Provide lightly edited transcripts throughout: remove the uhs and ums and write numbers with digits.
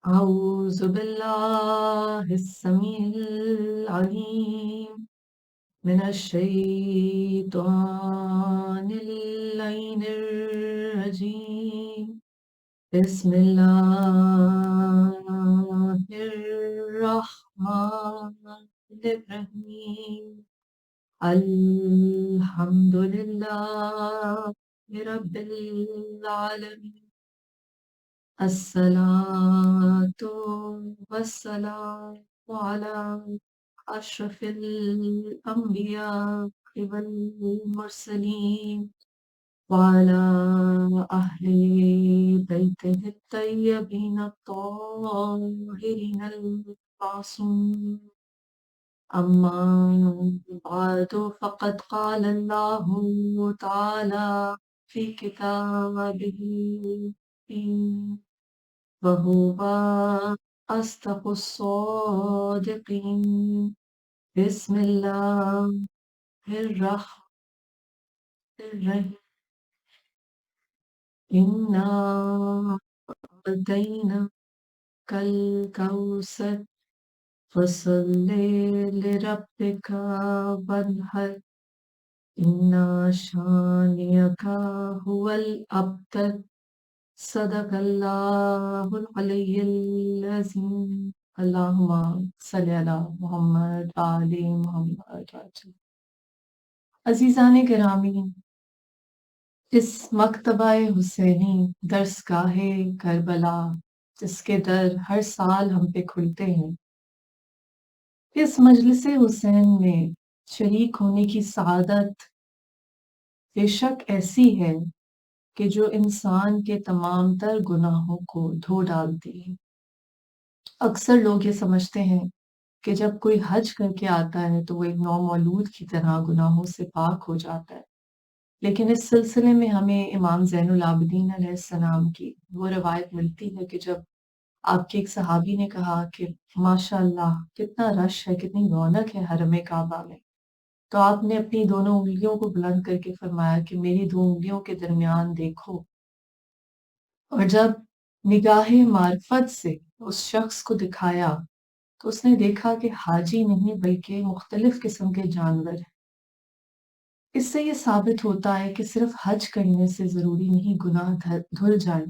أعوذ بالله السميع العليم من الشيطان اللعين الرجيم. بسم الله الرحمن الرحيم. الحمد لله رب العالمين. الصلاة والسلام على أشرف الأنبياء والمرسلين وعلى أهل بيته الطيبين الطاهرين المعصومين. أما بعد فقد قال الله تعالى في كتابه وهو أصدق الصادقين. بسم الله الرحمن الرحيم. إنا أعطيناك الكوثر فصل لربك وانحر إن شانئك هو الأبتر. صدق اللہ العلی العظیم. اللہم صلی علی محمد آل محمد. عزیزان گرامی، اس مکتبہ حسینی درسگاہ کربلا جس کے در ہر سال ہم پہ کھلتے ہیں، اس مجلس حسین میں شریک ہونے کی سعادت بے شک ایسی ہے کہ جو انسان کے تمام تر گناہوں کو دھو ڈالتی ہے۔ اکثر لوگ یہ سمجھتے ہیں کہ جب کوئی حج کر کے آتا ہے تو وہ ایک نومولود کی طرح گناہوں سے پاک ہو جاتا ہے، لیکن اس سلسلے میں ہمیں امام زین العابدین علیہ السلام کی وہ روایت ملتی ہے کہ جب آپ کے ایک صحابی نے کہا کہ ماشاء اللہ کتنا رش ہے، کتنی رونق ہے حرم کعبہ میں، تو آپ نے اپنی دونوں انگلیوں کو بلند کر کے فرمایا کہ میری دو انگلیوں کے درمیان دیکھو، اور جب نگاہ معرفت سے اس شخص کو دکھایا تو اس نے دیکھا کہ حاجی نہیں بلکہ مختلف قسم کے جانور ہیں۔ اس سے یہ ثابت ہوتا ہے کہ صرف حج کرنے سے ضروری نہیں گناہ دھل جائیں،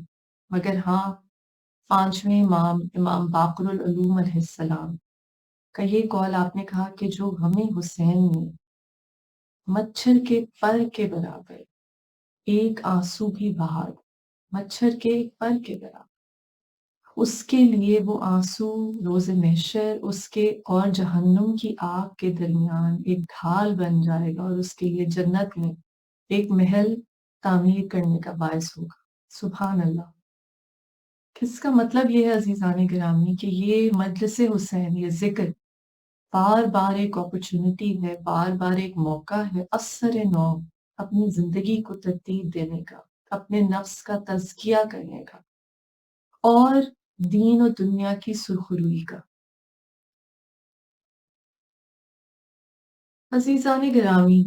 مگر ہاں پانچویں امام امام باقر العلوم علیہ السلام کا یہ قول آپ نے کہا کہ جو غم حسین میں مچھر کے پر کے برابر ایک آنسو بھی بہا دے، مچھر کے پر کے برابر، اس کے لیے وہ آنسو روز محشر اس کے اور جہنم کی آگ کے درمیان ایک ڈھال بن جائے گا اور اس کے لیے جنت میں ایک محل تعمیر کرنے کا باعث ہوگا۔ سبحان اللہ۔ اس کا مطلب یہ ہے عزیزان گرامی کہ یہ مجلس حسین، یہ ذکر بار بار ایک اپرچونٹی ہے، بار بار ایک موقع ہے اثر نو اپنی زندگی کو ترتیب دینے کا، اپنے نفس کا تزکیہ کرنے کا اور دین و دنیا کی سرخروئی کا۔ عزیزان گرامی،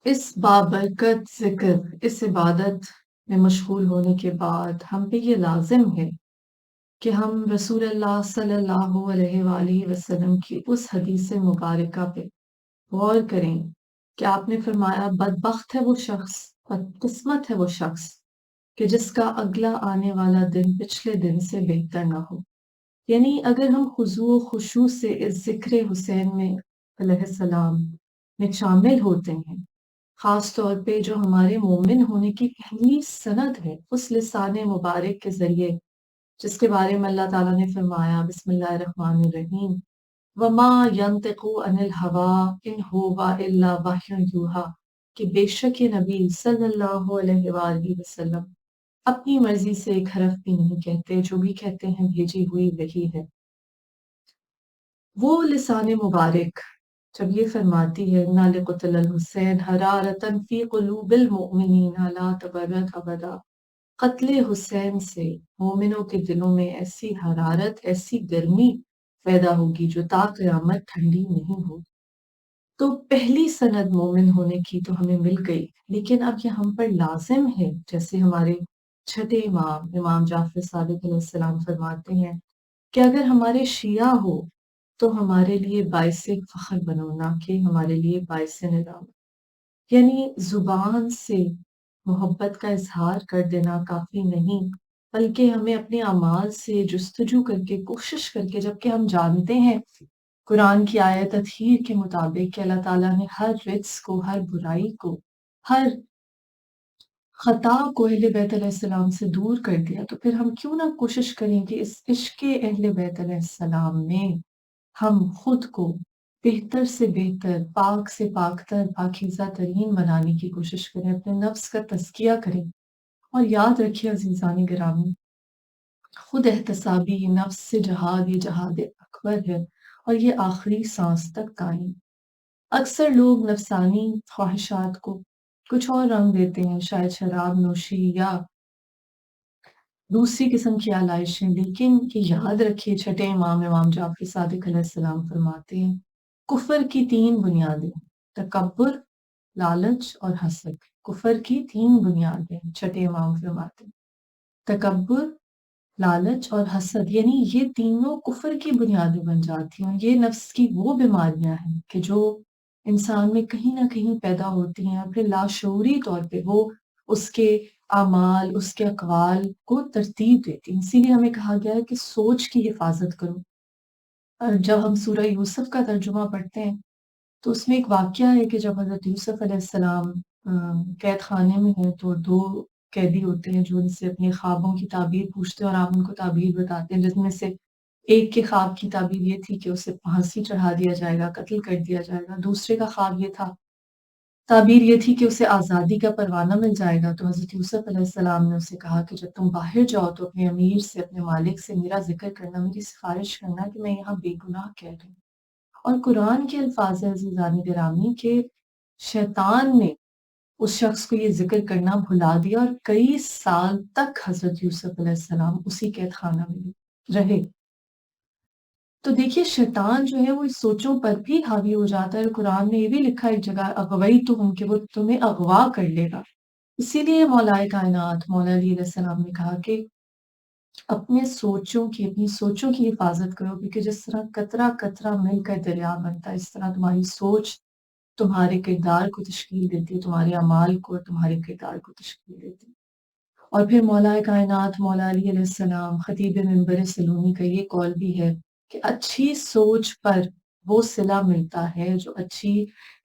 اس بابرکت ذکر، اس عبادت میں مشغول ہونے کے بعد ہم پہ یہ لازم ہے کہ ہم رسول اللہ صلی اللہ علیہ وآلہ وسلم کی اس حدیث مبارکہ پہ غور کریں کہ آپ نے فرمایا بدبخت ہے وہ شخص، بدقسمت ہے وہ شخص کہ جس کا اگلا آنے والا دن پچھلے دن سے بہتر نہ ہو۔ یعنی اگر ہم خضوع و خشوع سے اس ذکر حسین میں علیہ السلام میں شامل ہوتے ہیں، خاص طور پہ جو ہمارے مومن ہونے کی پہلی سند ہے اس لسان مبارک کے ذریعے جس کے بارے میں اللہ تعالیٰ نے فرمایا بسم اللہ الرحمن الرحیم وَمَا يَنطِقُ عَنِ الْهَوَىٰ إِنْ هُوَ إِلَّا وَحْيٌ يُوحَىٰ، کہ بے شک یہ نبی صلی اللہ علیہ وآلہ وسلم اپنی مرضی سے ایک حرف بھی نہیں کہتے، جو بھی کہتے ہیں بھیجی ہوئی وحی ہے۔ وہ لسان مبارک جب یہ فرماتی ہے اِنَّا لِقُتْلِ الْحُسَيْنِ حَرَارَةً فِي قُلُوبِ الْمُؤْمِنِينَ لَا تَبَرَّدْ أَبَدًا، قتل حسین سے مومنوں کے دلوں میں ایسی حرارت، ایسی گرمی پیدا ہوگی جو تا قیامت ٹھنڈی نہیں ہوگی۔ تو پہلی سند مومن ہونے کی تو ہمیں مل گئی، لیکن اب یہ ہم پر لازم ہے، جیسے ہمارے چھٹے امام امام جعفر صادق علیہ السلام فرماتے ہیں کہ اگر ہمارے شیعہ ہو تو ہمارے لیے باعث فخر بنو، نہ کہ ہمارے لیے باعث ندامت۔ یعنی زبان سے محبت کا اظہار کر دینا کافی نہیں، بلکہ ہمیں اپنے اعمال سے جستجو کر کے، کوشش کر کے، جبکہ ہم جانتے ہیں قرآن کی آیت تطہیر کے مطابق کہ اللہ تعالیٰ نے ہر رجس کو، ہر برائی کو، ہر خطا کو اہل بیت علیہ السلام سے دور کر دیا، تو پھر ہم کیوں نہ کوشش کریں کہ اس عشق اہل بیت علیہ السلام میں ہم خود کو بہتر سے بہتر، پاک سے پاک تر، پاکیزہ ترین بنانے کی کوشش کریں، اپنے نفس کا تزکیہ کریں۔ اور یاد رکھیے عزیزان گرامی، خود احتسابی یہ نفس سے جہاد، یہ جہاد اکبر ہے، اور یہ آخری سانس تک قائم۔ اکثر لوگ نفسانی خواہشات کو کچھ اور رنگ دیتے ہیں، شاید شراب نوشی یا دوسری قسم کی آلائشیں، لیکن یہ یاد رکھیے چھٹے امام امام جعفر صادق علیہ السلام فرماتے ہیں کفر کی تین بنیادیں، تکبر، لالچ اور حسد۔ کفر کی تین بنیادیں چھٹے امام فرماتے ہیں، تکبر، لالچ اور حسد، یعنی یہ تینوں کفر کی بنیادیں بن جاتی ہیں۔ یہ نفس کی وہ بیماریاں ہیں کہ جو انسان میں کہیں نہ کہیں پیدا ہوتی ہیں، اور پھر لاشعوری طور پہ وہ اس کے اعمال، اس کے اقوال کو ترتیب دیتی ہیں۔ اسی لیے ہمیں کہا گیا ہے کہ سوچ کی حفاظت کرو۔ اور جب ہم سورہ یوسف کا ترجمہ پڑھتے ہیں تو اس میں ایک واقعہ ہے کہ جب حضرت یوسف علیہ السلام قید خانے میں ہیں تو دو قیدی ہوتے ہیں جو ان سے اپنے خوابوں کی تعبیر پوچھتے ہیں، اور آپ ان کو تعبیر بتاتے ہیں، جس میں سے ایک کے خواب کی تعبیر یہ تھی کہ اسے پھانسی چڑھا دیا جائے گا، قتل کر دیا جائے گا۔ دوسرے کا خواب یہ تھا، تعبیر یہ تھی کہ اسے آزادی کا پروانہ مل جائے گا۔ تو حضرت یوسف علیہ السلام نے اسے کہا کہ جب تم باہر جاؤ تو اپنے امیر سے، اپنے مالک سے میرا ذکر کرنا، میری سفارش کرنا کہ میں یہاں بے گناہ کہہ رہی ہوں۔ اور قرآن کے الفاظ عزیزان گرامی کہ شیطان نے اس شخص کو یہ ذکر کرنا بھلا دیا، اور کئی سال تک حضرت یوسف علیہ السلام اسی قید خانہ میں رہے۔ تو دیکھیے شیطان جو ہے وہ اس سوچوں پر بھی حاوی ہو جاتا ہے۔ قرآن میں یہ بھی لکھا ہے ایک جگہ، اغویتہم، کہ وہ تمہیں اغوا کر لے گا۔ اسی لیے مولا کائنات مولا علی علیہ السلام نے کہا کہ اپنی سوچوں کی حفاظت کرو، کیونکہ جس طرح قطرہ قطرہ مل کر دریا بنتا ہے، اس طرح تمہاری سوچ تمہارے کردار کو تشکیل دیتی ہے، تمہارے اعمال کو اور تمہارے کردار کو تشکیل دیتی ہے۔ اور پھر مولا کائنات مولا علی علیہ السلام خطیب منبر سلونی کا یہ قول بھی ہے کہ اچھی سوچ پر وہ صلہ ملتا ہے جو اچھی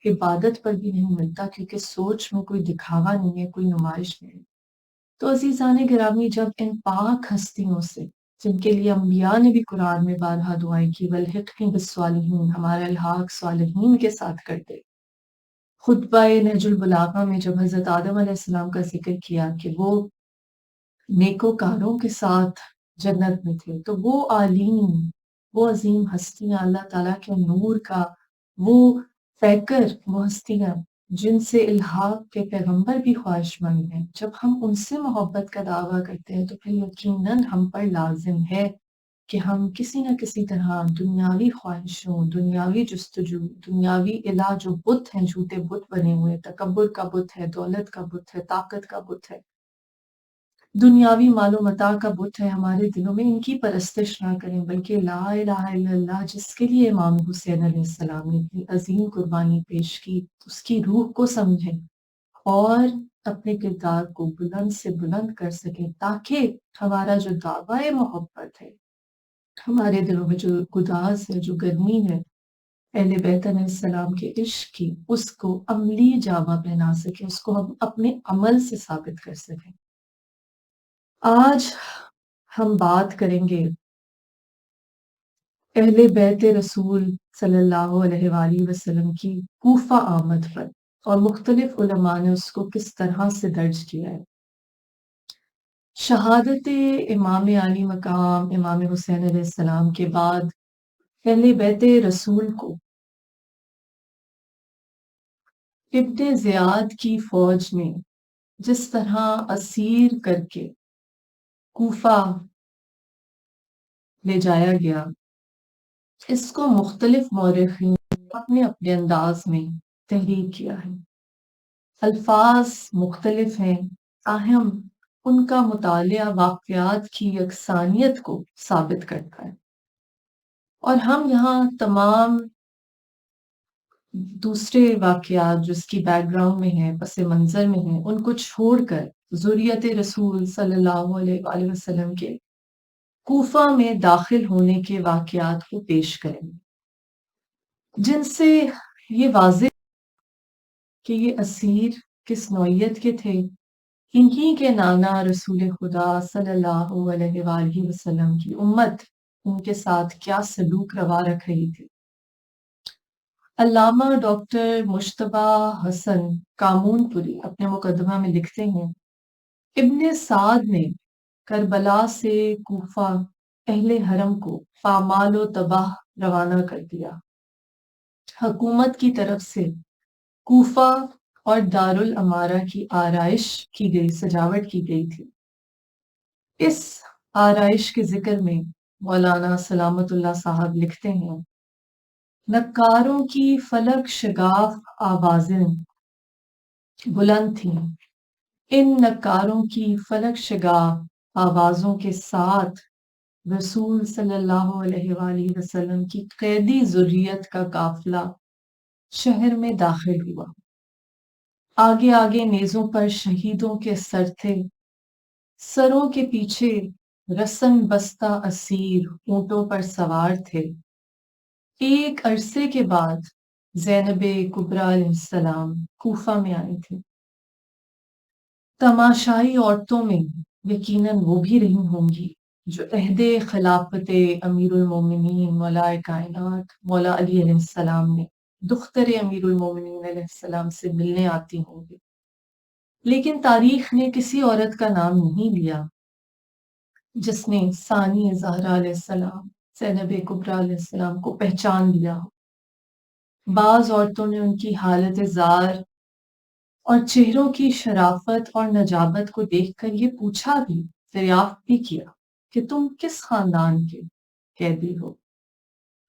عبادت پر بھی نہیں ملتا، کیونکہ سوچ میں کوئی دکھاوا نہیں ہے، کوئی نمائش نہیں ہے۔ تو عزیزان گرامی، جب ان پاک ہستیوں سے جن کے لیے انبیاء نے بھی قرآن میں بارہا دعائیں کی، وَالْحِقْنِي بِالصَّالِحِينَ، ہمارا الحاق صالحین کے ساتھ کرتے، خطبہ نہج البلاغہ میں جب حضرت آدم علیہ السلام کا ذکر کیا کہ وہ نیکوکاروں کے ساتھ جنت میں تھے، تو وہ عالین، وہ عظیم ہستیاں، اللہ تعالیٰ کے نور کا وہ پیکر، وہ ہستیاں جن سے الحاق کے پیغمبر بھی خواہش مند ہیں، جب ہم ان سے محبت کا دعویٰ کرتے ہیں تو پھر یقیناً ہم پر لازم ہے کہ ہم کسی نہ کسی طرح دنیاوی خواہشوں، دنیاوی جستجو، دنیاوی الہ جو بت ہیں، جھوٹے بت بنے ہوئے، تکبر کا بت ہے، دولت کا بت ہے، طاقت کا بت ہے، دنیاوی مال و متاع کا بت ہے، ہمارے دلوں میں ان کی پرستش نہ کریں، بلکہ لا الہ الا اللہ جس کے لیے امام حسین علیہ السلام نے اتنی عظیم قربانی پیش کی، اس کی روح کو سمجھیں اور اپنے کردار کو بلند سے بلند کر سکیں، تاکہ ہمارا جو دعویٰ محبت ہے، ہمارے دلوں میں جو گداز ہے، جو گرمی ہے اہل بیت علیہ السلام کے عشق کی، اس کو عملی جامہ پہنا سکیں، اس کو ہم اپنے عمل سے ثابت کر سکیں۔ آج ہم بات کریں گے اہل بیت رسول صلی اللہ علیہ وآلہ وسلم کی کوفہ آمد پر، اور مختلف علماء نے اس کو کس طرح سے درج کیا ہے۔ شہادت امام علی مقام امام حسین علیہ السلام کے بعد اہل بیت رسول کو ابن زیاد کی فوج نے جس طرح اسیر کر کے کوفہ لے جایا گیا، اس کو مختلف مورخین اپنے اپنے انداز میں تحریر کیا ہے۔ الفاظ مختلف ہیں، تاہم ان کا مطالعہ واقعات کی یکسانیت کو ثابت کرتا ہے، اور ہم یہاں تمام دوسرے واقعات جو اس کی بیک گراؤنڈ میں ہیں، پس منظر میں ہیں، ان کو چھوڑ کر ذریت رسول صلی اللہ علیہ وآلہ وسلم کے کوفہ میں داخل ہونے کے واقعات کو پیش کریں گے، جن سے یہ واضح کہ یہ اسیر کس نوعیت کے تھے۔ انہی کے نانا رسول خدا صلی اللہ علیہ وآلہ وسلم کی امت ان کے ساتھ کیا سلوک روا رکھ رہی تھی۔ علامہ ڈاکٹر مجتبیٰ حسن کامون پوری اپنے مقدمہ میں لکھتے ہیں، ابن سعد نے کربلا سے کوفہ اہل حرم کو پامال و تباہ روانہ کر دیا۔ حکومت کی طرف سے کوفہ اور دارالامارہ کی آرائش کی گئی، سجاوٹ کی گئی تھی۔ اس آرائش کے ذکر میں مولانا سلامت اللہ صاحب لکھتے ہیں، نکاروں کی فلک شگاف آوازیں بلند تھیں، ان نکاروں کی فلک شگاف آوازوں کے ساتھ رسول صلی اللہ علیہ وآلہ وسلم کی قیدی ذریت کا قافلہ شہر میں داخل ہوا۔ آگے آگے نیزوں پر شہیدوں کے سر تھے، سروں کے پیچھے رسن بستہ اسیر اونٹوں پر سوار تھے۔ ایک عرصے کے بعد زینب کبریٰ علیہ السلام کوفہ میں آئی تھی۔ تماشائی عورتوں میں یقیناً وہ بھی رہی ہوں گی جو عہد خلافت امیر المومنین مولا کائنات مولا علی علیہ السلام میں دختر امیر المومنین علیہ السلام سے ملنے آتی ہوں گی، لیکن تاریخ نے کسی عورت کا نام نہیں لیا جس نے ثانی زہرا علیہ السلام زینب کبریٰ علیہ السلام کو پہچان لیا ہو۔ بعض عورتوں نے ان کی حالت زار اور چہروں کی شرافت اور نجابت کو دیکھ کر یہ پوچھا بھی، دریافت بھی کیا کہ تم کس خاندان کے قیدی ہو۔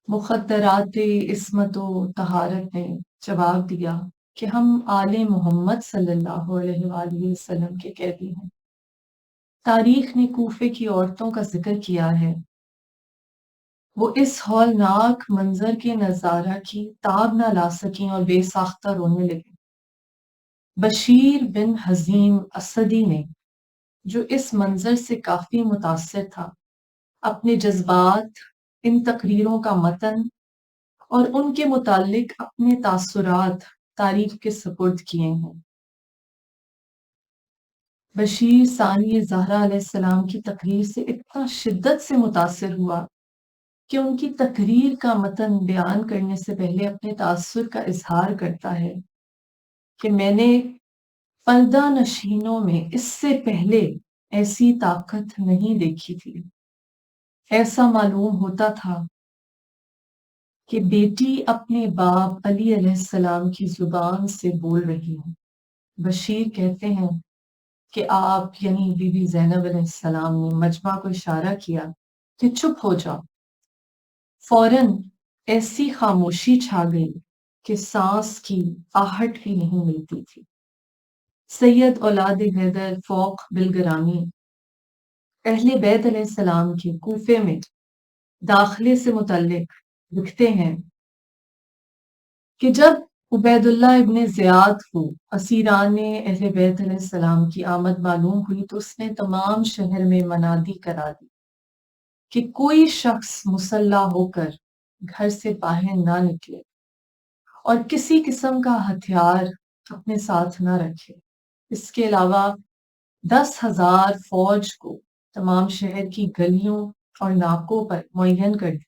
مخدرات عصمت و طہارت نے جواب دیا کہ ہم آل محمد صلی اللہ علیہ وآلہ وسلم کے قیدی ہیں۔ تاریخ نے کوفے کی عورتوں کا ذکر کیا ہے، وہ اس ہولناک منظر کے نظارہ کی تاب نہ لا سکیں اور بے ساختہ رونے لگیں۔ بشیر بن حزیم اسدی نے، جو اس منظر سے کافی متاثر تھا، اپنے جذبات ان تقریروں کا متن اور ان کے متعلق اپنے تاثرات تاریخ کے سپرد کیے ہیں۔ بشیر ثانی زہرا علیہ السلام کی تقریر سے اتنا شدت سے متاثر ہوا کہ ان کی تقریر کا متن بیان کرنے سے پہلے اپنے تاثر کا اظہار کرتا ہے کہ میں نے پردہ نشینوں میں اس سے پہلے ایسی طاقت نہیں دیکھی تھی۔ ایسا معلوم ہوتا تھا کہ بیٹی اپنے باپ علی علیہ السلام کی زبان سے بول رہی ہے۔ بشیر کہتے ہیں کہ آپ یعنی بی بی زینب علیہ السلام نے مجمع کو اشارہ کیا کہ چپ ہو جاؤ۔ فوراً ایسی خاموشی چھا گئی کہ سانس کی آہٹ بھی نہیں ملتی تھی۔ سید اولاد حیدر فوق بالگرامی اہل بیت علیہ السلام کے کوفے میں داخلے سے متعلق لکھتے ہیں کہ جب عبید اللہ ابن زیاد کو اسیران اہل بیت علیہ السلام کی آمد معلوم ہوئی تو اس نے تمام شہر میں منادی کرا دی کہ کوئی شخص مسلح ہو کر گھر سے باہر نہ نکلے اور کسی قسم کا ہتھیار اپنے ساتھ نہ رکھے۔ اس کے علاوہ 10,000 فوج کو تمام شہر کی گلیوں اور ناکوں پر معین کر دی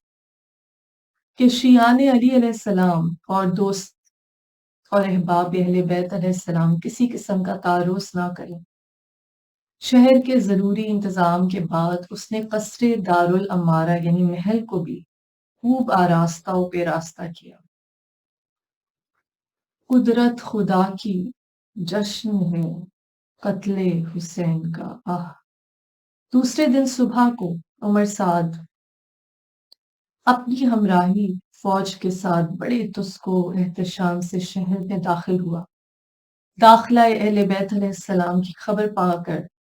کہ شیعان علی علیہ السلام اور دوست اور احباب اہل بیت علیہ السلام کسی قسم کا تعرض نہ کریں۔ شہر کے ضروری انتظام کے بعد اس نے قصر دارالامارہ یعنی محل کو بھی خوب آراستہ و پیراستہ کیا۔ قدرت خدا کی جشن ہے قتل حسین کا آہ۔ دوسرے دن صبح کو عمر سعد اپنی ہمراہی فوج کے ساتھ بڑے تسک و احتشام سے شہر میں داخل ہوا۔ داخلہ اہل بیت علیہ السلام کی خبر پا کر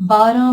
12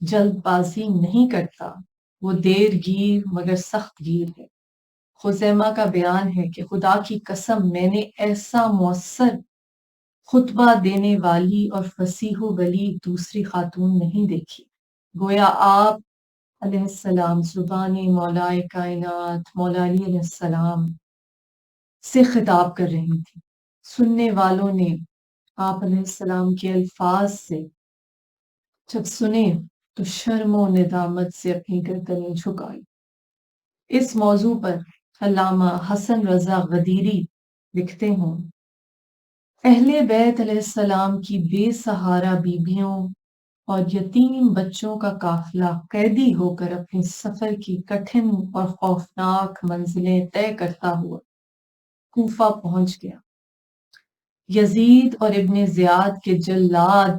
جلد بازی نہیں کرتا، وہ دیر گیر مگر سخت گیر ہے۔ خزیمہ کا بیان ہے کہ خدا کی قسم میں نے ایسا مؤثر خطبہ دینے والی اور فصیح و بلیغ دوسری خاتون نہیں دیکھی۔ گویا آپ علیہ السلام زبان مولائے کائنات مولا علی علیہ السلام سے خطاب کر رہی تھی۔ سننے والوں نے آپ علیہ السلام کے الفاظ سے جب سنے تو شرم و ندامت سے اپنی گردنیں جھکائی۔ اس موضوع پر علامہ حسن رضا غدیری لکھتے ہیں، اہل بیت علیہ السلام کی بے سہارا بیبیوں اور یتیم بچوں کا قافلہ قیدی ہو کر اپنے سفر کی کٹھن اور خوفناک منزلیں طے کرتا ہوا کوفہ پہنچ گیا۔ یزید اور ابن زیاد کے جلاد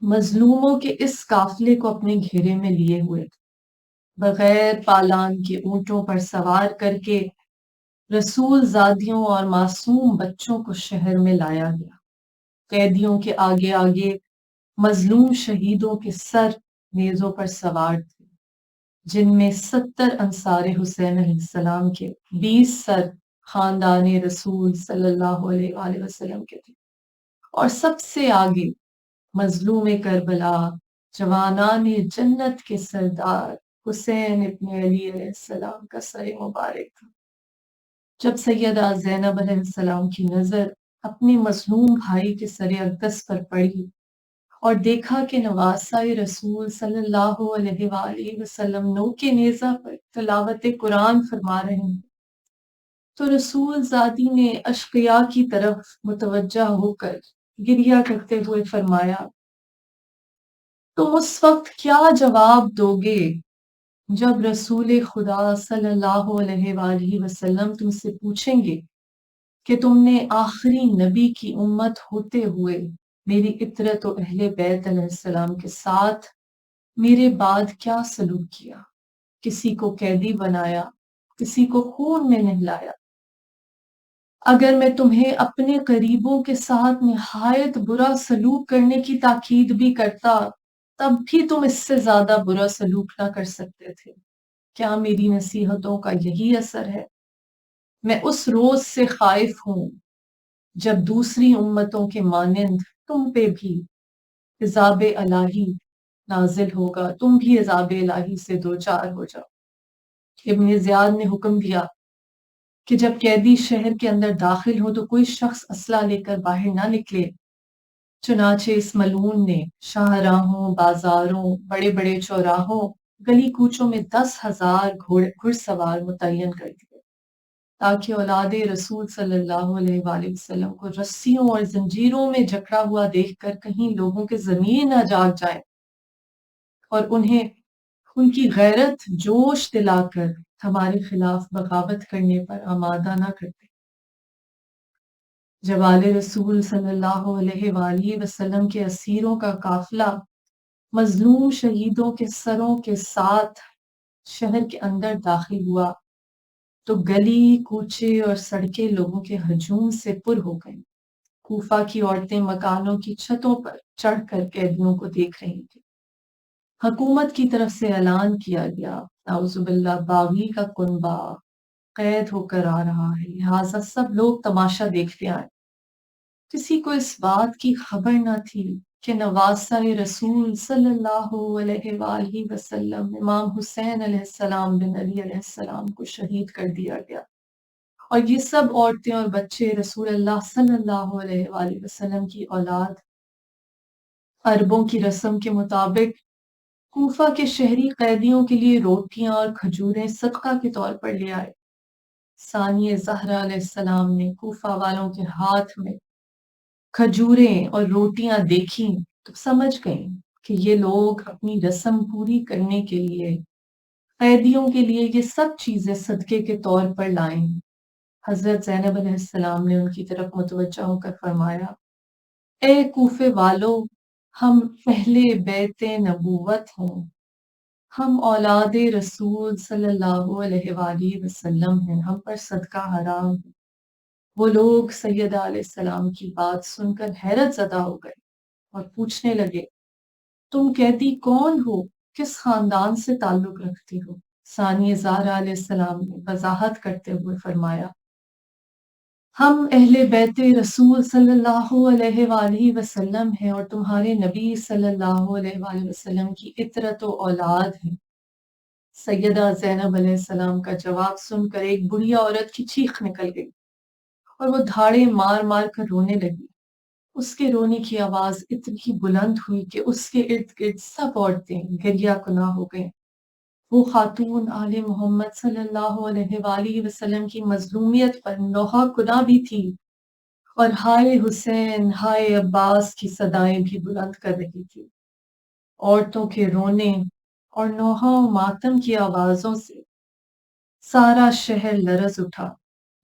مظلوموں کے اس قافلے کو اپنے گھیرے میں لیے ہوئے تھے۔ بغیر پالان کے اونٹوں پر سوار کر کے رسول زادیوں اور معصوم بچوں کو شہر میں لایا گیا۔ قیدیوں کے آگے آگے مظلوم شہیدوں کے سر نیزوں پر سوار تھے، جن میں 70 انصار حسین علیہ السلام کے 20 سر خاندان رسول صلی اللہ علیہ وآلہ وسلم کے تھے، اور سب سے آگے مظلوم کربلا جوانان جنت کے سردار حسین ابن علی علیہ السلام کا سر مبارک تھا۔ جب سیدہ زینب علیہ السلام کی نظر اپنے مظلوم بھائی کے سر اقدس پر پڑی اور دیکھا کہ نواسۂ رسول صلی اللہ علیہ وآلہ وسلم نوک نیزہ پر تلاوت قرآن فرما رہے ہیں، تو رسول زادی نے اشقیاء کی طرف متوجہ ہو کر گریہ کرتے ہوئے فرمایا، تم اس وقت کیا جواب دو گے جب رسول خدا صلی اللہ علیہ وآلہ وسلم تم سے پوچھیں گے کہ تم نے آخری نبی کی امت ہوتے ہوئے میری اطرت و اہل بیت علیہ السلام کے ساتھ میرے بعد کیا سلوک کیا؟ کسی کو قیدی بنایا، کسی کو خون میں نہلایا۔ اگر میں تمہیں اپنے قریبوں کے ساتھ نہایت برا سلوک کرنے کی تاکید بھی کرتا، تب بھی تم اس سے زیادہ برا سلوک نہ کر سکتے تھے۔ کیا میری نصیحتوں کا یہی اثر ہے؟ میں اس روز سے خائف ہوں جب دوسری امتوں کے مانند تم پہ بھی عذاب الہی نازل ہوگا، تم بھی عذاب الہی سے دوچار ہو جاؤ۔ ابن زیاد نے حکم دیا کہ جب قیدی شہر کے اندر داخل ہو تو کوئی شخص اسلحہ لے کر باہر نہ نکلے۔ چنانچہ اس ملعون نے شاہراہوں، بازاروں، بڑے بڑے چوراہوں، گلی کوچوں میں 10,000 گھڑ سوار متعین کر دیے، تاکہ اولاد رسول صلی اللہ علیہ وآلہ وسلم کو رسیوں اور زنجیروں میں جکڑا ہوا دیکھ کر کہیں لوگوں کے ضمیر نہ جاگ جائیں اور انہیں ان کی غیرت جوش دلا کر ہمارے خلاف بغاوت کرنے پر آمادہ نہ کرتے۔ جب آل رسول صلی اللہ علیہ وآلہ وسلم کے اسیروں کا قافلہ مظلوم شہیدوں کے سروں کے ساتھ شہر کے اندر داخل ہوا تو گلی کوچے اور سڑکیں لوگوں کے ہجوم سے پر ہو گئیں۔ کوفہ کی عورتیں مکانوں کی چھتوں پر چڑھ کر قیدیوں کو دیکھ رہی تھیں۔ حکومت کی طرف سے اعلان کیا گیا، نعوذ باللہ، باغی کا کنبہ قید ہو کر آ رہا ہے، لہٰذا سب لوگ تماشا دیکھتے آئے۔ کسی کو اس بات کی خبر نہ تھی کہ نواسۂ رسول صلی اللہ علیہ وآلہ وسلم امام حسین علیہ السلام بن علی علیہ السلام کو شہید کر دیا گیا، اور یہ سب عورتیں اور بچے رسول اللہ صلی اللہ علیہ وآلہ وسلم کی اولاد عربوں کی رسم کے مطابق کوفہ کے شہری قیدیوں کے لیے روٹیاں اور کھجوریں صدقہ کے طور پر لے آئے۔ ثانی زہرا علیہ السلام نے کوفہ والوں کے ہاتھ میں کھجوریں اور روٹیاں دیکھیں تو سمجھ گئیں کہ یہ لوگ اپنی رسم پوری کرنے کے لیے قیدیوں کے لیے یہ سب چیزیں صدقے کے طور پر لائیں۔ حضرت زینب علیہ السلام نے ان کی طرف متوجہ ہو کر فرمایا، اے کوفے والو، ہم پہلے بیت نبوت ہیں، ہم اولاد رسول صلی اللہ علیہ وآلہ وسلم ہیں، ہم پر صدقہ حرام ہے۔ وہ لوگ سیدہ علیہ السلام کی بات سن کر حیرت زدہ ہو گئے اور پوچھنے لگے، تم قیدی کون ہو؟ کس خاندان سے تعلق رکھتی ہو؟ ثانی زہرا علیہ السلام نے وضاحت کرتے ہوئے فرمایا، ہم اہل بیت رسول صلی اللہ علیہ وآلہ وسلم ہیں اور تمہارے نبی صلی اللہ علیہ وآلہ وسلم کی اطرت و اولاد ہیں۔ سیدہ زینب علیہ السلام کا جواب سن کر ایک بڑھیا عورت کی چیخ نکل گئی اور وہ دھاڑے مار مار کر رونے لگی۔ اس کے رونے کی آواز اتنی بلند ہوئی کہ اس کے ارد گرد سب عورتیں گریہ کناں ہو گئیں۔ وہ خاتون آل محمد صلی اللہ علیہ وآلہ وسلم کی مظلومیت پر نوحہ کناں بھی تھی اور ہائے حسین ہائے عباس کی صدائیں بھی بلند کر رہی تھی۔ عورتوں کے رونے اور نوحہ و ماتم کی آوازوں سے سارا شہر لرز اٹھا۔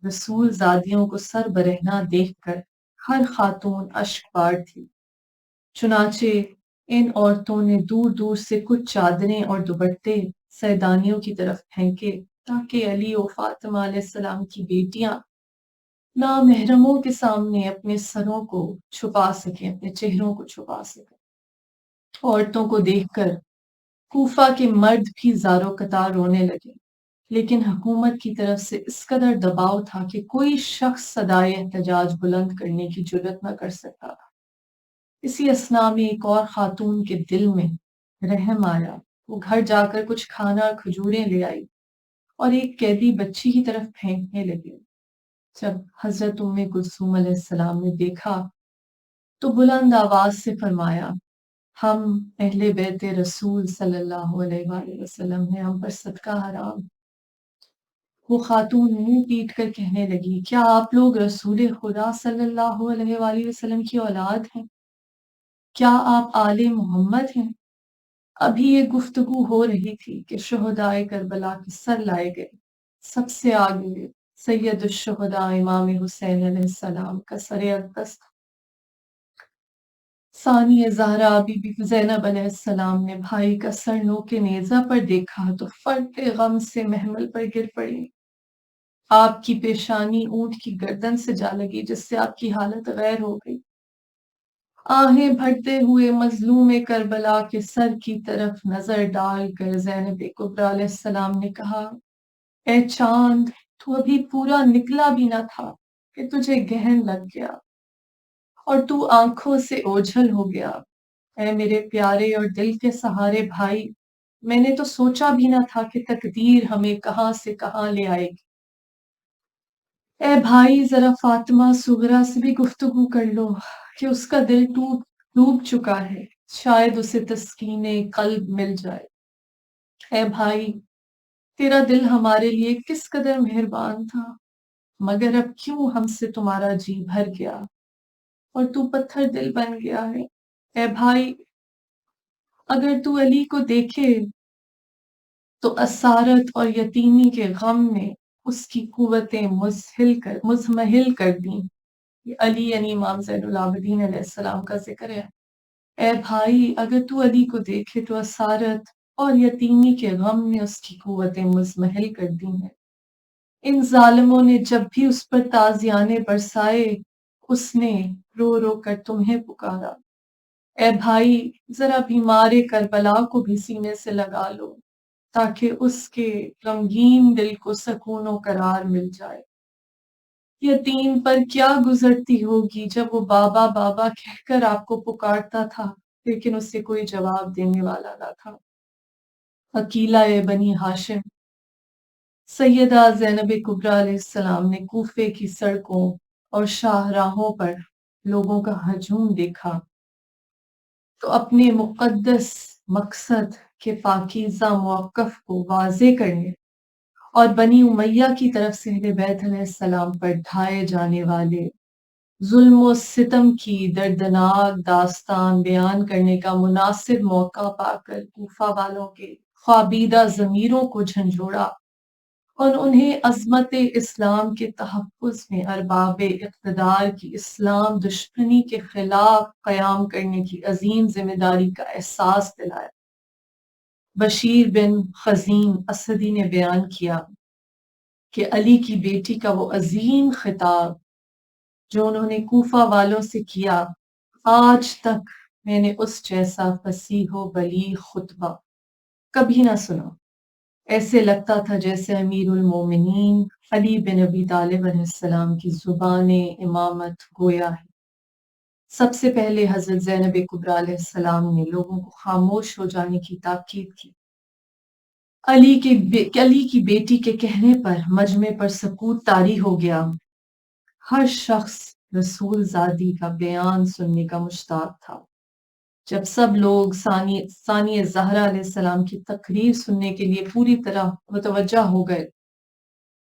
رسول زادیوں کو سر برہنہ دیکھ کر ہر خاتون اشک بار تھی۔ چنانچہ ان عورتوں نے دور دور سے کچھ چادریں اور دوپٹے سیدانیوں کی طرف پھینکے تاکہ علی و فاطمہ علیہ السلام کی بیٹیاں نامحرموں کے سامنے اپنے سروں کو چھپا سکیں، اپنے چہروں کو چھپا سکیں۔ عورتوں کو دیکھ کر کوفہ کے مرد بھی زارو قطار رونے لگے، لیکن حکومت کی طرف سے اس قدر دباؤ تھا کہ کوئی شخص صدائے احتجاج بلند کرنے کی جرات نہ کر سکا۔ اسی اثناء میں ایک اور خاتون کے دل میں رحم آیا۔ وہ گھر جا کر کچھ کھانا اور کھجوریں لے آئی اور ایک قیدی بچی کی طرف پھینکنے لگی۔ جب حضرت ام کلثوم علیہ السلام نے دیکھا تو بلند آواز سے فرمایا، ہم اہل بیت رسول صلی اللہ علیہ وآلہ وسلم ہیں، ہم پر صدقہ حرام۔ وہ خاتون منہ پیٹ کر کہنے لگی، کیا آپ لوگ رسول خدا صلی اللہ علیہ وآلہ وسلم کی اولاد ہیں؟ کیا آپ آل محمد ہیں؟ ابھی یہ گفتگو ہو رہی تھی کہ شہدائے کربلا کے سر لائے گئے۔ سب سے آگے سید الشہداء امام حسین علیہ السلام کا سر اقدس تھا۔ ثانی زہرا بی بی زینب علیہ السلام نے بھائی کا سر نوکے نیزہ پر دیکھا تو فرط غم سے محمل پر گر پڑی۔ آپ کی پیشانی اونٹ کی گردن سے جا لگی جس سے آپ کی حالت غیر ہو گئی۔ آہیں بھرتے ہوئے مظلوم کربلا کے سر کی طرف نظر ڈال کر زینب کبریٰ علیہ السلام نے کہا، اے چاند، تو ابھی پورا نکلا بھی نہ تھا کہ تجھے گہن لگ گیا اور تو آنکھوں سے اوجھل ہو گیا۔ اے میرے پیارے اور دل کے سہارے بھائی، میں نے تو سوچا بھی نہ تھا کہ تقدیر ہمیں کہاں سے کہاں لے آئے گی۔ اے بھائی، ذرا فاطمہ صغرا سے بھی گفتگو کر لو کہ اس کا دل ڈوب چکا ہے، شاید اسے تسکین قلب مل جائے۔ اے بھائی، تیرا دل ہمارے لیے کس قدر مہربان تھا، مگر اب کیوں ہم سے تمہارا جی بھر گیا اور تو پتھر دل بن گیا ہے۔ اے بھائی، اگر تو علی کو دیکھے تو اسارت اور یتیمی کے غم نے اس کی قوتیں مزمحل کر دیں۔ یہ علی یعنی امام زین العابدین علیہ السلام کا ذکر ہے۔ اے بھائی، اگر تو علی کو دیکھے تو اسارت اور یتیمی کے غم نے اس کی قوتیں مزمحل کر دی ہیں۔ ان ظالموں نے جب بھی اس پر تازیانے برسائے، اس نے رو رو کر تمہیں پکارا۔ اے بھائی، ذرا بیمار کربلا کو بھی سینے سے لگا لو تاکہ اس کے غمگین دل کو سکون و قرار مل جائے۔ یتیم پر کیا گزرتی ہوگی جب وہ بابا بابا کہہ کر آپ کو پکارتا تھا لیکن اسے کوئی جواب دینے والا نہ تھا۔ عقیلہ بنی ہاشم سیدہ زینب کبریٰ علیہ السلام نے کوفے کی سڑکوں اور شاہراہوں پر لوگوں کا ہجوم دیکھا تو اپنے مقدس مقصد کے پاکیزہ موقف کو واضح کرنے اور بنی امیہ کی طرف سے اہل بیت علیہ السلام پر ڈھائے جانے والے ظلم و ستم کی دردناک داستان بیان کرنے کا مناسب موقع پا کر کوفہ والوں کے خوابیدہ ضمیروں کو جھنجھوڑا اور انہیں عظمت اسلام کے تحفظ میں ارباب اقتدار کی اسلام دشمنی کے خلاف قیام کرنے کی عظیم ذمہ داری کا احساس دلایا۔ بشیر بن خزیم اسدی نے بیان کیا کہ علی کی بیٹی کا وہ عظیم خطاب جو انہوں نے کوفہ والوں سے کیا، آج تک میں نے اس جیسا فصیح و بلیغ خطبہ کبھی نہ سنا۔ ایسے لگتا تھا جیسے امیر المومنین علی بن ابی طالب علیہ السلام کی زبان امامت گویا ہے۔ سب سے پہلے حضرت زینب کبریٰ علیہ السلام نے لوگوں کو خاموش ہو جانے کی تاکید کی۔ علی کی بیٹی کے کہنے پر مجمع پر سکوت طاری ہو گیا۔ ہر شخص رسول زادی کا بیان سننے کا مشتاق تھا۔ جب سب لوگ ثانی زہرا علیہ السلام کی تقریر سننے کے لیے پوری طرح متوجہ ہو گئے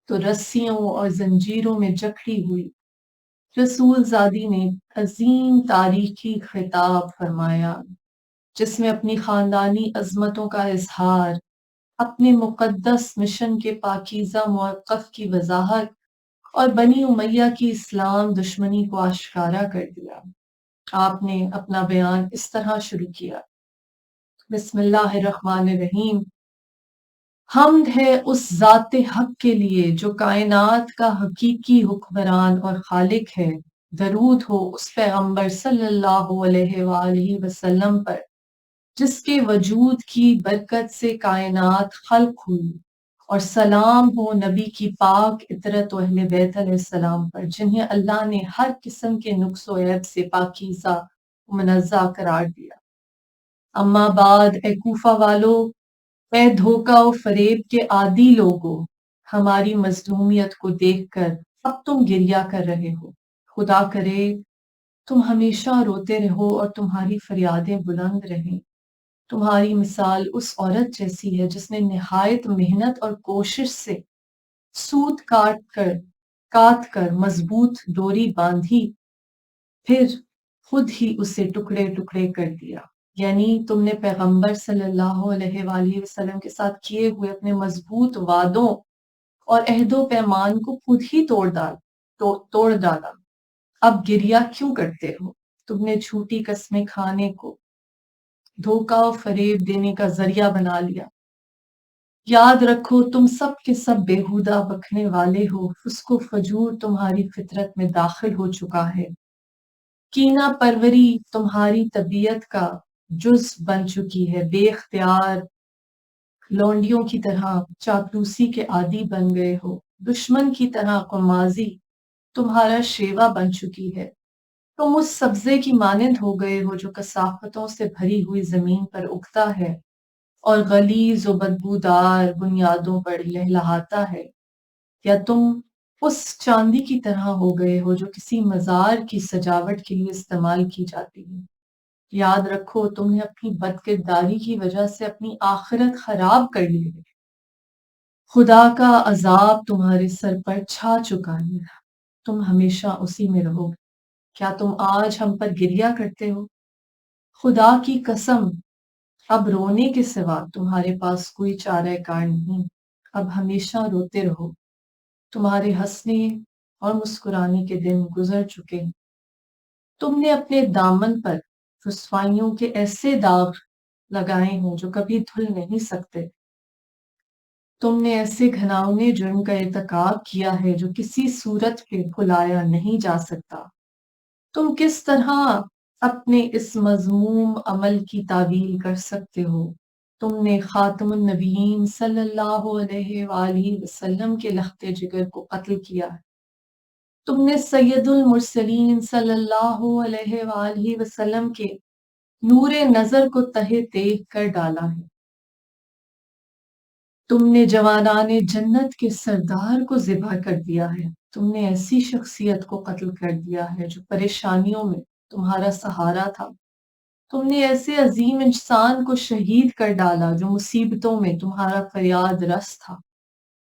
تو رسیوں اور زنجیروں میں جکڑی ہوئی رسول زادی نے عظیم تاریخی خطاب فرمایا، جس میں اپنی خاندانی عظمتوں کا اظہار، اپنے مقدس مشن کے پاکیزہ موقف کی وضاحت اور بنی امیہ کی اسلام دشمنی کو آشکارا کر دیا۔ آپ نے اپنا بیان اس طرح شروع کیا: بسم اللہ الرحمن الرحیم۔ حمد ہے اس ذات حق کے لیے جو کائنات کا حقیقی حکمران اور خالق ہے۔ درود ہو اس پیغمبر صلی اللہ علیہ وآلہ وسلم پر جس کے وجود کی برکت سے کائنات خلق ہوئی، اور سلام ہو نبی کی پاک عطرت و اہل بیت علیہ السلام پر جنہیں اللہ نے ہر قسم کے نقص و عیب سے پاکیزہ و منزہ قرار دیا۔ اما بعد، اے کوفہ والو، اے دھوکہ و فریب کے عادی لوگو، ہماری مظلومیت کو دیکھ کر اب تم گریہ کر رہے ہو۔ خدا کرے تم ہمیشہ روتے رہو اور تمہاری فریادیں بلند رہیں۔ تمہاری مثال اس عورت جیسی ہے جس نے نہایت محنت اور کوشش سے سوت کاٹ کر مضبوط ڈوری باندھی، پھر خود ہی اسے ٹکڑے ٹکڑے کر دیا۔ یعنی تم نے پیغمبر صلی اللہ علیہ وآلہ وسلم کے ساتھ کیے ہوئے اپنے مضبوط وعدوں اور عہد و پیمان کو خود ہی توڑ ڈالا۔ اب گریہ کیوں کرتے ہو؟ تم نے جھوٹی قسمیں کھانے کو دھوکہ و فریب دینے کا ذریعہ بنا لیا۔ یاد رکھو تم سب کے سب بےہودہ بکنے والے ہو، فسق و فجور تمہاری فطرت میں داخل ہو چکا ہے۔ کینہ پروری تمہاری طبیعت کا جز بن چکی ہے۔ بے اختیار لونڈیوں کی طرح چاپلوسی کے عادی بن گئے ہو۔ دشمن کی طرح قمازی تمہارا شیوا بن چکی ہے۔ تم اس سبزے کی مانند ہو گئے ہو جو کثافتوں سے بھری ہوئی زمین پر اگتا ہے اور غلیظ و بدبودار بنیادوں پر لہلہاتا ہے، یا تم اس چاندی کی طرح ہو گئے ہو جو کسی مزار کی سجاوٹ کے لیے استعمال کی جاتی ہے۔ یاد رکھو تم نے اپنی بدکرداری کی وجہ سے اپنی آخرت خراب کر لی ہے۔ خدا کا عذاب تمہارے سر پر چھا چکا ہے، تم ہمیشہ اسی میں رہو گے۔ کیا تم آج ہم پر گریہ کرتے ہو؟ خدا کی قسم، اب رونے کے سوا تمہارے پاس کوئی چارہ کار نہیں۔ اب ہمیشہ روتے رہو، تمہارے ہنسنے اور مسکرانے کے دن گزر چکے۔ تم نے اپنے دامن پر رسوائیوں کے ایسے داغ لگائے ہوں جو کبھی دھل نہیں سکتے۔ تم نے ایسے گھناؤنے جرم کا ارتکاب کیا ہے جو کسی صورت پہ بھلایا نہیں جا سکتا۔ تم کس طرح اپنے اس مذموم عمل کی تعویل کر سکتے ہو؟ تم نے خاتم النبیین صلی اللہ علیہ وآلہ وسلم کے لخت جگر کو قتل کیا ہے۔ تم نے سید المرسلین صلی اللہ علیہ وآلہ وسلم کے نور نظر کو تہہ تیغ کر ڈالا ہے۔ تم نے جوانان جنت کے سردار کو ذبح کر دیا ہے۔ تم نے ایسی شخصیت کو قتل کر دیا ہے جو پریشانیوں میں تمہارا سہارا تھا۔ تم نے ایسے عظیم انسان کو شہید کر ڈالا جو مصیبتوں میں تمہارا فریاد رس تھا۔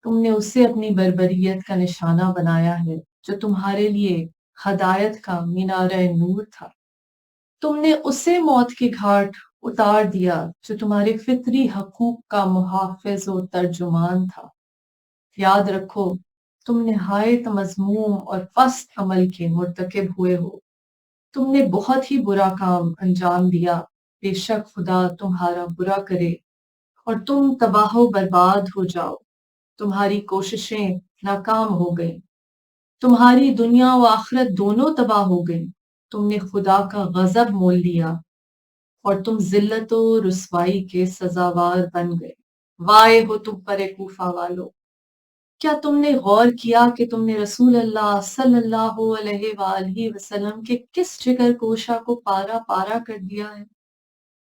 تم نے اسے اپنی بربریت کا نشانہ بنایا ہے جو تمہارے لیے ہدایت کا مینارہ نور تھا۔ تم نے اسے موت کے گھاٹ اتار دیا جو تمہارے فطری حقوق کا محافظ و ترجمان تھا۔ یاد رکھو تم نہایت مذموم اور پست عمل کے مرتکب ہوئے ہو۔ تم نے بہت ہی برا کام انجام دیا۔ بے شک خدا تمہارا برا کرے اور تم تباہ و برباد ہو جاؤ۔ تمہاری کوششیں ناکام ہو گئیں، تمہاری دنیا و آخرت دونوں تباہ ہو گئیں۔ تم نے خدا کا غضب مول لیا اور تم ذلت و رسوائی کے سزاوار بن گئے۔ وائے ہو تم پر اے کوفہ والو! کیا تم نے غور کیا کہ تم نے رسول اللہ صلی اللہ علیہ وآلہ وسلم کے کس جگر گوشہ کو پارا پارا کر دیا ہے؟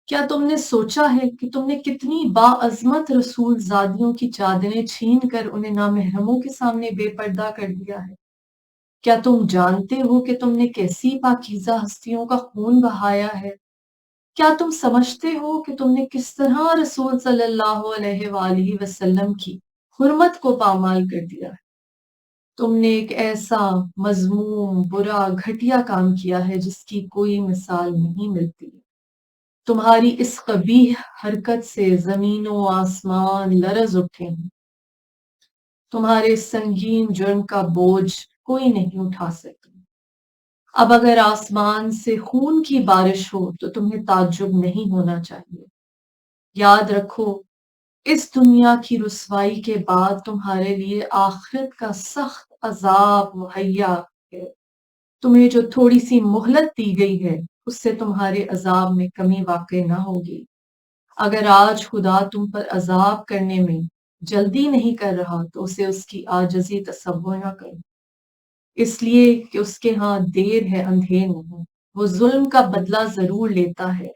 کیا تم نے سوچا ہے کہ تم نے کتنی باعظمت رسول زادیوں کی چادریں چھین کر انہیں نامحرموں کے سامنے بے پردہ کر دیا ہے؟ کیا تم جانتے ہو کہ تم نے کیسی پاکیزہ ہستیوں کا خون بہایا ہے؟ کیا تم سمجھتے ہو کہ تم نے کس طرح رسول صلی اللہ علیہ وآلہ وسلم کی حرمت کو پامال کر دیا ہے؟ تم نے ایک ایسا مذموم، برا، گھٹیا کام کیا ہے جس کی کوئی مثال نہیں ملتی۔ تمہاری اس قبیح حرکت سے زمین و آسمان لرز اٹھے ہیں۔ تمہارے سنگین جرم کا بوجھ کوئی نہیں اٹھا سکتا۔ اب اگر آسمان سے خون کی بارش ہو تو تمہیں تعجب نہیں ہونا چاہیے۔ یاد رکھو، اس دنیا کی رسوائی کے بعد تمہارے لیے آخرت کا سخت عذاب مہیا ہے۔ تمہیں جو تھوڑی سی مہلت دی گئی ہے اس سے تمہارے عذاب میں کمی واقع نہ ہوگی۔ اگر آج خدا تم پر عذاب کرنے میں جلدی نہیں کر رہا تو اسے اس کی عاجزی تصور نہ کرو، اس لیے کہ اس کے ہاں دیر ہے اندھیر نہیں۔ وہ ظلم کا بدلہ ضرور لیتا ہے،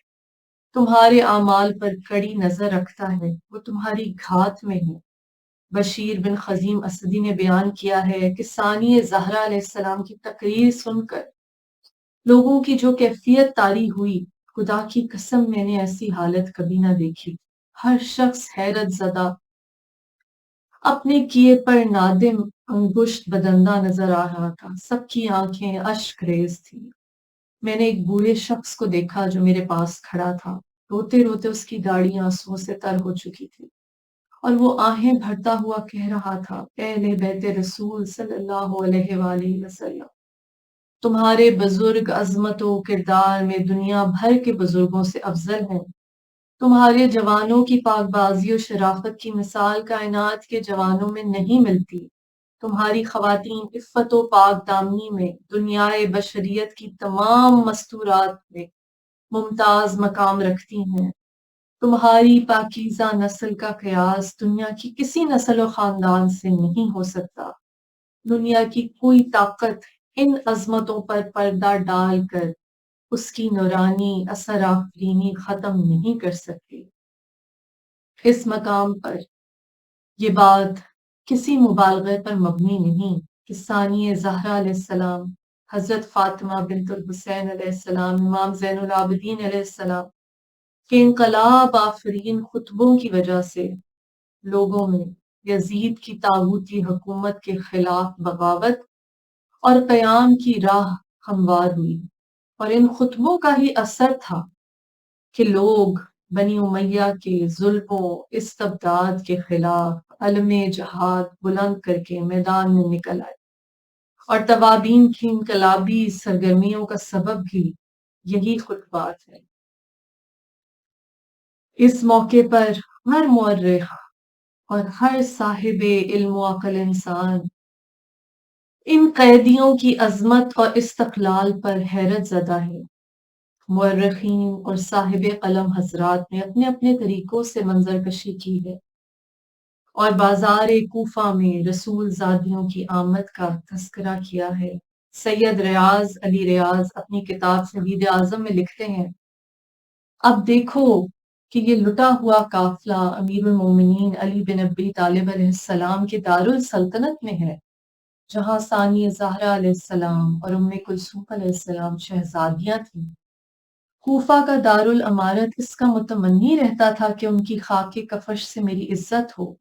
تمہارے اعمال پر کڑی نظر رکھتا ہے، وہ تمہاری گھات میں ہے۔ بشیر بن خزیم اسدی نے بیان کیا ہے کہ ثانی زہرا علیہ السلام کی تقریر سن کر لوگوں کی جو کیفیت طاری ہوئی، خدا کی قسم میں نے ایسی حالت کبھی نہ دیکھی۔ ہر شخص حیرت زدہ، اپنے کیے پر نادم، انگشت بدندہ نظر آ رہا تھا۔ سب کی آنکھیں اشک ریز تھی۔ میں نے ایک بوڑھے شخص کو دیکھا جو میرے پاس کھڑا تھا۔ روتے روتے اس کی داڑھی آنسوؤں سے تر ہو چکی تھی اور وہ آہیں بھرتا ہوا کہہ رہا تھا، اے اہل بیت رسول صلی اللہ علیہ وآلہ وسلم، تمہارے بزرگ عظمت و کردار میں دنیا بھر کے بزرگوں سے افضل ہیں۔ تمہارے جوانوں کی پاک بازی و شرافت کی مثال کائنات کے جوانوں میں نہیں ملتی۔ تمہاری خواتین عفت و پاک دامنی میں دنیائے بشریت کی تمام مستورات میں ممتاز مقام رکھتی ہیں۔ تمہاری پاکیزہ نسل کا قیاس دنیا کی کسی نسل و خاندان سے نہیں ہو سکتا۔ دنیا کی کوئی طاقت ان عظمتوں پر پردہ ڈال کر اس کی نورانی اثر آفرینی ختم نہیں کر سکتی۔ اس مقام پر یہ بات کسی مبالغے پر مبنی نہیں کہ ثانی زہرا علیہ السلام، حضرت فاطمہ بنت الحسین علیہ السلام، امام زین العابدین علیہ السلام کے انقلاب آفرین خطبوں کی وجہ سے لوگوں میں یزید کی طاغوتی حکومت کے خلاف بغاوت اور قیام کی راہ ہموار ہوئی، اور ان خطبوں کا ہی اثر تھا کہ لوگ بنی امیہ کے ظلم و استبداد کے خلاف علم جہاد بلند کر کے میدان میں نکل آئے، اور توابین کی انقلابی سرگرمیوں کا سبب بھی یہی خطبات ہے۔ اس موقع پر ہر مورخ اور ہر صاحب علم و عقل انسان ان قیدیوں کی عظمت اور استقلال پر حیرت زدہ ہے۔ مورخین اور صاحب قلم حضرات نے اپنے اپنے طریقوں سے منظر کشی کی ہے اور بازار کوفہ میں رسول زادیوں کی آمد کا تذکرہ کیا ہے۔ سید ریاض علی ریاض اپنی کتاب شہید اعظم میں لکھتے ہیں، اب دیکھو کہ یہ لٹا ہوا قافلہ امیر المومنین علی بن ابی طالب علیہ السلام کے دارالسلطنت میں ہے، جہاں ثانی زہرا علیہ السلام اور ام کلثوم علیہ السلام شہزادیاں تھیں۔ کوفہ کا دارالامارت اس کا متمنی رہتا تھا کہ ان کی خاک کفش سے میری عزت ہو۔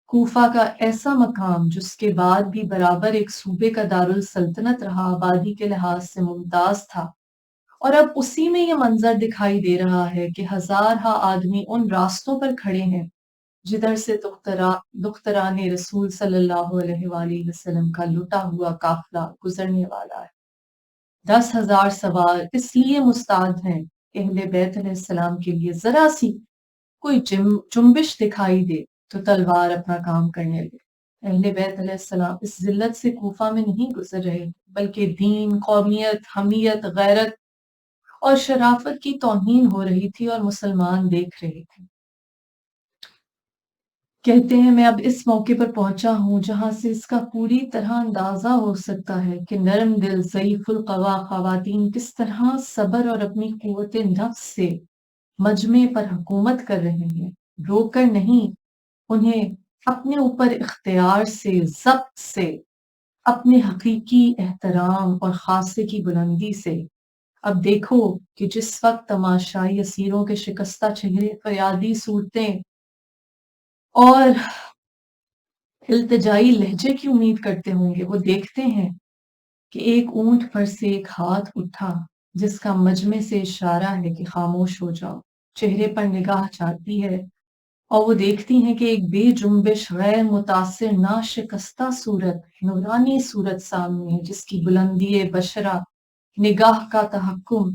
کوفہ کا ایسا مقام جس کے بعد بھی برابر ایک صوبے کا دارالسلطنت رہا، آبادی کے لحاظ سے ممتاز تھا، اور اب اسی میں یہ منظر دکھائی دے رہا ہے کہ ہزارہا آدمی ان راستوں پر کھڑے ہیں جدھر سے دختران رسول صلی اللہ علیہ وآلہ وسلم کا لٹا ہوا قافلہ گزرنے والا ہے۔ 10,000 سوار اس لیے مستعد ہیں کہ اہل بیت علیہ السلام کے لیے ذرا سی کوئی جنبش دکھائی دے تو تلوار اپنا کام کرنے لگے۔ اہل بیت علیہ السلام اس ذلت سے کوفہ میں نہیں گزر رہے، بلکہ دین، قومیت، حمیت، غیرت اور شرافت کی توہین ہو رہی تھی اور مسلمان دیکھ رہے تھے۔ کہتے ہیں میں اب اس موقع پر پہنچا ہوں جہاں سے اس کا پوری طرح اندازہ ہو سکتا ہے کہ نرم دل ضعیف القوا خواتین کس طرح صبر اور اپنی قوت نفس سے مجمع پر حکومت کر رہے ہیں، رو کر نہیں، انہیں اپنے اوپر اختیار سے، ضبط سے، اپنے حقیقی احترام اور خاصے کی بلندی سے۔ اب دیکھو کہ جس وقت تماشائی اسیروں کے شکستہ چہرے، فریادی صورتیں اور التجائی لہجے کی امید کرتے ہوں گے، وہ دیکھتے ہیں کہ ایک اونٹ پر سے ایک ہاتھ اٹھا جس کا مجمع سے اشارہ ہے کہ خاموش ہو جاؤ، چہرے پر نگاہ جاتی ہے اور وہ دیکھتی ہیں کہ ایک بے جنبش، غیر متاثر، نہ شکستہ صورت، نورانی صورت سامنے ہے جس کی بلندی بشرہ، نگاہ کا تحکم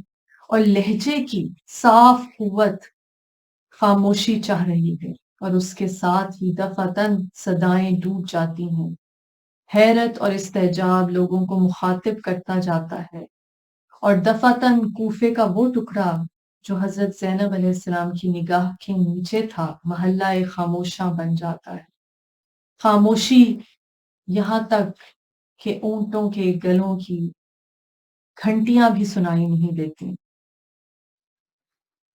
اور لہجے کی صاف قوت خاموشی چاہ رہی ہے، اور اس کے ساتھ ہی دفعتاً صدائیں ڈوب جاتی ہیں۔ حیرت اور استعجاب لوگوں کو مخاطب کرتا جاتا ہے، اور دفعتاً کوفے کا وہ ٹکڑا جو حضرت زینب علیہ السلام کی نگاہ کے نیچے تھا، محلہ خاموشاں بن جاتا ہے۔ خاموشی یہاں تک کہ اونٹوں کے گلوں کی گھنٹیاں بھی سنائی نہیں دیتی۔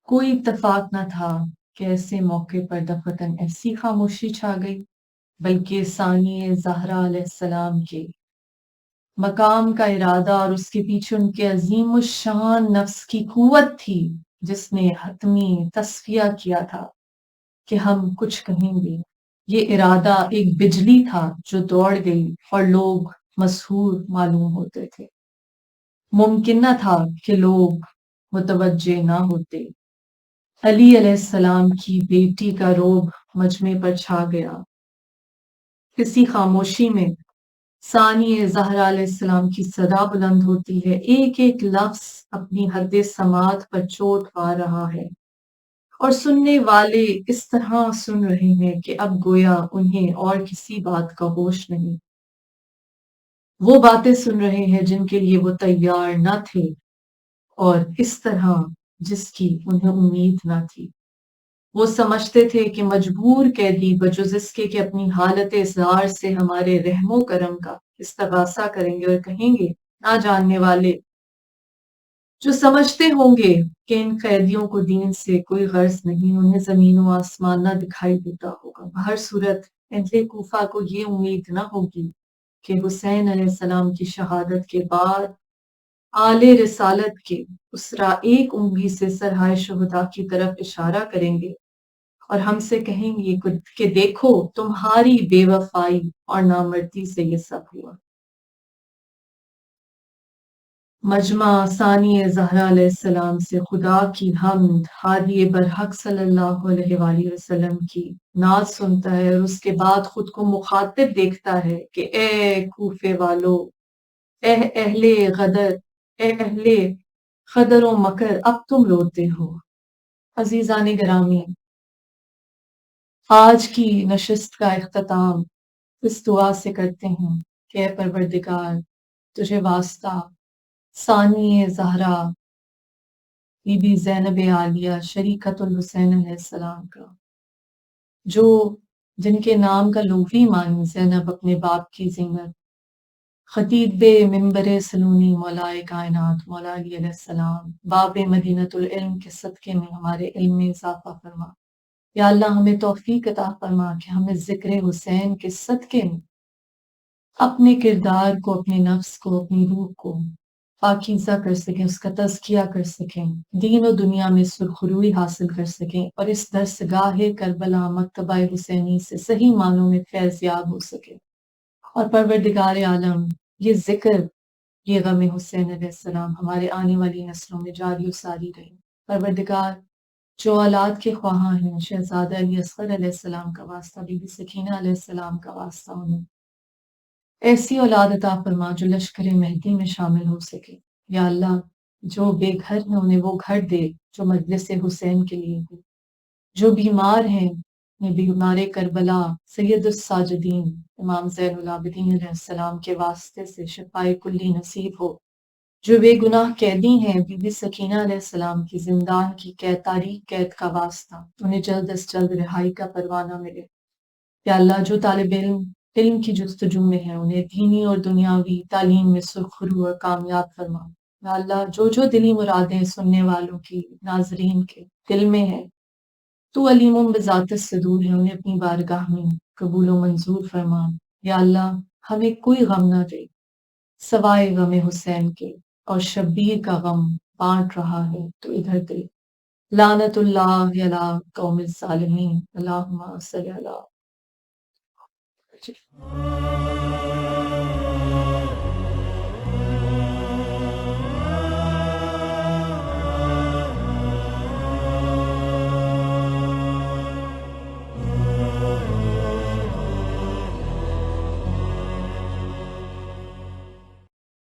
کوئی اتفاق نہ تھا کہ ایسے موقع پر دفعتاً ایسی خاموشی چھا گئی، بلکہ ثانی زہرا علیہ السلام کے مقام کا ارادہ اور اس کے پیچھے ان کے عظیم الشان نفس کی قوت تھی جس نے حتمی تصفیہ کیا تھا کہ ہم کچھ کہیں گے۔ یہ ارادہ ایک بجلی تھا جو دوڑ گئی اور لوگ مسحور معلوم ہوتے تھے۔ ممکن نہ تھا کہ لوگ متوجہ نہ ہوتے۔ علی علیہ السلام کی بیٹی کا روب مجمع پر چھا گیا۔ کسی خاموشی میں ثانی زہرا علیہ السلام کی صدا بلند ہوتی ہے، ایک ایک لفظ اپنی حد سماعت پر چوٹ پا رہا ہے، اور سننے والے اس طرح سن رہے ہیں کہ اب گویا انہیں اور کسی بات کا ہوش نہیں۔ وہ باتیں سن رہے ہیں جن کے لیے وہ تیار نہ تھے، اور اس طرح جس کی انہیں امید نہ تھی۔ وہ سمجھتے تھے کہ مجبور قیدی بجز اس کے کہ اپنی حالت اظہار سے ہمارے رحم و کرم کا استغاثہ کریں گے، اور کہیں گے نہ جاننے والے جو سمجھتے ہوں گے کہ ان قیدیوں کو دین سے کوئی غرض نہیں، انہیں زمین و آسمان نہ دکھائی دیتا ہوگا۔ بہر صورت اہل کوفہ کو یہ امید نہ ہوگی کہ حسین علیہ السلام کی شہادت کے بعد آل رسالت کے اسرا ایک انگلی سے سرہائے شہداء کی طرف اشارہ کریں گے اور ہم سے کہیں گے کہ دیکھو تمہاری بے وفائی اور نامردی سے یہ سب ہوا۔ مجمع ثانی زہرا علیہ السلام سے خدا کی حمد، ہادی برحق صلی اللہ علیہ وآلہ وسلم کی نعت سنتا ہے، اور اس کے بعد خود کو مخاطب دیکھتا ہے کہ اے کوفے والو، اے اہل غدر، اے اہل قدر و مکر، اب تم روتے ہو۔ عزیزان گرامی، آج کی نشست کا اختتام اس دعا سے کرتے ہیں کہ اے پروردگار، تجھے واسطہ ثانی زہرا بی بی زینب عالیہ شریکت الحسین علیہ السلام کا، جو جن کے نام کا لغوی معنی زینب اپنے باپ کی زینت، خطیب منبر سلونی مولائے کائنات مولا علی علیہ السلام، باب مدینۃ العلم کے صدقے میں ہمارے علم میں اضافہ فرما۔ یا اللہ ہمیں توفیق عطا فرما کہ ہمیں ذکر حسین کے صدقے میں اپنے کردار کو، اپنے نفس کو، اپنی روح کو پاکیزہ کر سکیں، اس کا تزکیہ کر سکیں، دین و دنیا میں سرخروئی حاصل کر سکیں، اور اس درسگاہ کربلا مکتبہ حسینی سے صحیح معنوں میں فیض یاب ہو سکے۔ اور پروردگار عالم، یہ ذکر، یہ غم حسین علیہ السلام ہمارے آنے والی نسلوں میں جاری و ساری رہے۔ پروردگار، جو اولاد کے خواہاں ہیں، شہزادہ علی اصغر علیہ السلام کا واسطہ، بی بی سکینہ علیہ السلام کا واسطہ، انہیں ایسی اولاد عطا فرما جو لشکر مہدی میں شامل ہو سکے۔ یا اللہ، جو بے گھر ہیں انہیں وہ گھر دے جو مجلس حسین کے لیے ہو، جو بیمار ہیں انہیں بیمار کربلا سید الساجدین امام زین العابدین علیہ السلام کے واسطے سے شفائے کلی نصیب ہو۔ جو بے گناہ قیدی ہیں بی بی سکینہ علیہ السلام کی زندان کی قید تاریک قید کا واسطہ انہیں جلد از جلد رہائی کا پروانہ ملے۔ یا اللہ جو طالب علم کی جستجو میں ہیں انہیں دینی اور دنیاوی تعلیم میں سرخرو اور کامیاب فرما۔ یا اللہ جو دلی مرادیں سننے والوں کی ناظرین کے دل میں ہے تو علیم بذات الصدور ہے، انہیں اپنی بارگاہ میں قبول و منظور فرما۔ یا اللہ ہمیں کوئی غم نہ دے سوائے غم حسین کے، اور شبیر کا غم بانٹ رہا ہے تو ادھر دے۔ لعنت اللہ علی قوم الظالمین، اللہم صلی اللہ۔